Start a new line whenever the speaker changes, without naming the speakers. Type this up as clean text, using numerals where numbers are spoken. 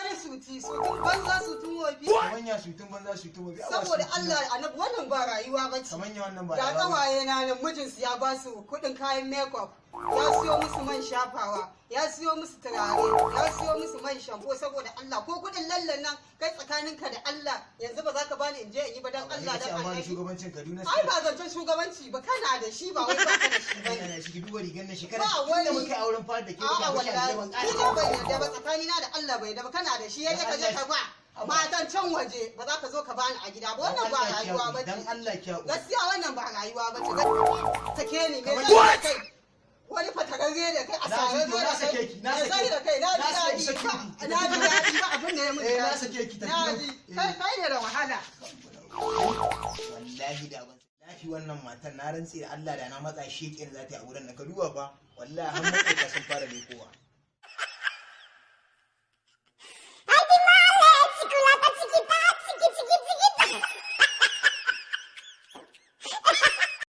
wani sutun banza sutun wofi.
Kamanya sutun banza sutun wofi.
Saboda Allah annabi wannan ba rayuwa bace.
Kamanya wannan ba
rayuwa. Da kawaye na nan mijinsu ya ba su kuɗin kayan makeup. Ya siyo musu man shafawa, ya siyo musu turare, ya siyo musu man shampo saboda Allah ko kuɗin lallan nan kai tsakaninka da Allah yanzu ba za ka bani in je in yi ba dan Allah dan Allah.
Ai shugabancin Kaduna.
Ai ba zancen shugabanci ba kana da shi ba wai ba ka da shi ba.
Ina da shi duba rigan nan shekara.
Ba wani.
Da muka auren fara da ke
ba wallahi. Ni da ban yarda ba tsakanina da Allah bai yarda ba kana da shi yaje ka je ka ba. Matan can waje ba za ka zo ka bani a gida ba wannan ba rayuwa ba ce.
Dan Allah kiyaye.
Gaskiya wannan ba rayuwa ba ce. Take ni me zai kai. Wani fatararre da kai a sararre da kai na sake da kai na ji daɗi ba abin da ya mutu
na sake ki tafi
kai ne da wahala
wallahi da ban lafi wannan matan na rantsi da Allah da na matsa shekin za ta yi a wurin da ka duba fa wallahi har mutum ka sun fara lekowa